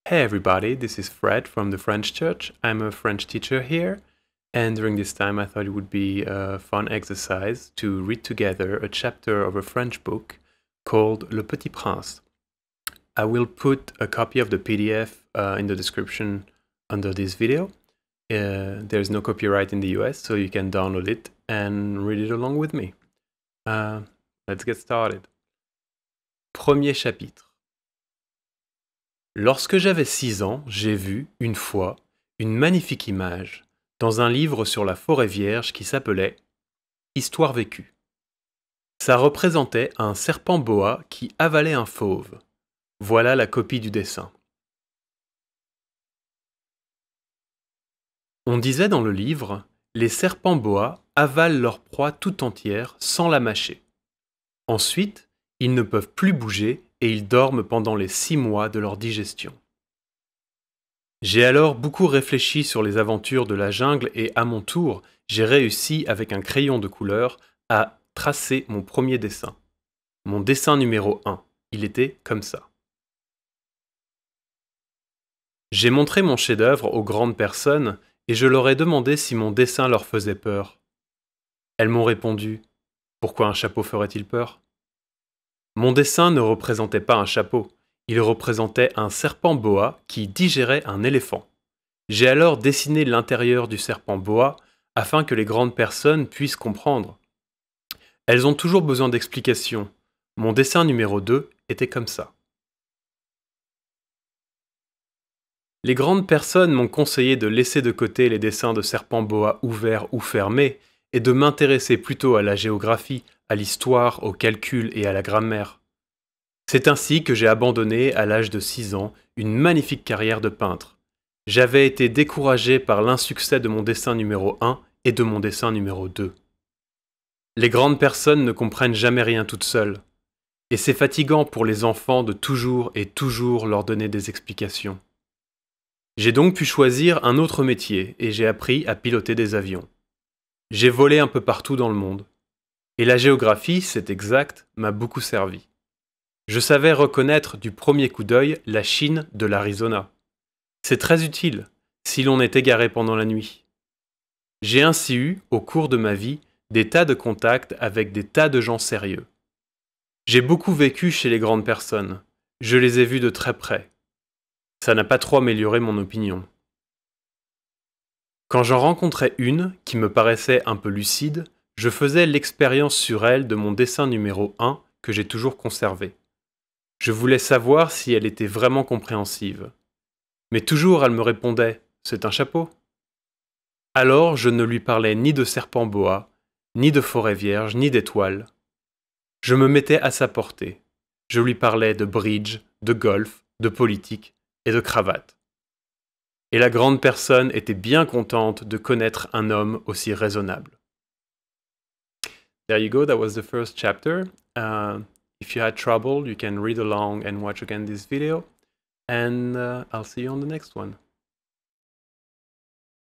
Hey everybody, this is Fred from the French Church. I'm a French teacher here, and during this time I thought it would be a fun exercise to read together a chapter of a French book called Le Petit Prince. I will put a copy of the PDF in the description under this video. There's no copyright in the US, so you can download it and read it along with me. Let's get started. Premier chapitre. Lorsque j'avais 6 ans, j'ai vu, une fois, une magnifique image dans un livre sur la forêt vierge qui s'appelait « Histoire vécue ». Ça représentait un serpent boa qui avalait un fauve. Voilà la copie du dessin. On disait dans le livre, les serpents boa avalent leur proie tout entière sans la mâcher. Ensuite, ils ne peuvent plus bouger et ils dorment pendant les 6 mois de leur digestion. J'ai alors beaucoup réfléchi sur les aventures de la jungle et à mon tour, j'ai réussi avec un crayon de couleur à tracer mon premier dessin. Mon dessin numéro 1, il était comme ça. J'ai montré mon chef-d'œuvre aux grandes personnes et je leur ai demandé si mon dessin leur faisait peur. Elles m'ont répondu « Pourquoi un chapeau ferait-il peur ?» Mon dessin ne représentait pas un chapeau, il représentait un serpent boa qui digérait un éléphant. J'ai alors dessiné l'intérieur du serpent boa afin que les grandes personnes puissent comprendre. Elles ont toujours besoin d'explications. Mon dessin numéro 2 était comme ça. Les grandes personnes m'ont conseillé de laisser de côté les dessins de serpents boa ouverts ou fermés et de m'intéresser plutôt à la géographie, à l'histoire, au calcul et à la grammaire. C'est ainsi que j'ai abandonné, à l'âge de 6 ans, une magnifique carrière de peintre. J'avais été découragé par l'insuccès de mon dessin numéro 1 et de mon dessin numéro 2. Les grandes personnes ne comprennent jamais rien toutes seules. Et c'est fatigant pour les enfants de toujours et toujours leur donner des explications. J'ai donc pu choisir un autre métier et j'ai appris à piloter des avions. J'ai volé un peu partout dans le monde. Et la géographie, c'est exact, m'a beaucoup servi. Je savais reconnaître du premier coup d'œil la Chine de l'Arizona. C'est très utile si l'on est égaré pendant la nuit. J'ai ainsi eu, au cours de ma vie, des tas de contacts avec des tas de gens sérieux. J'ai beaucoup vécu chez les grandes personnes. Je les ai vus de très près. Ça n'a pas trop amélioré mon opinion. Quand j'en rencontrais une qui me paraissait un peu lucide, je faisais l'expérience sur elle de mon dessin numéro 1 que j'ai toujours conservé. Je voulais savoir si elle était vraiment compréhensive. Mais toujours elle me répondait « C'est un chapeau ». Alors je ne lui parlais ni de serpent boa, ni de forêt vierge, ni d'étoiles. Je me mettais à sa portée. Je lui parlais de bridge, de golf, de politique et de cravate. Et la grande personne était bien contente de connaître un homme aussi raisonnable. There you go, that was the first chapter. If you had trouble, you can read along and watch again this video. And I'll see you on the next one.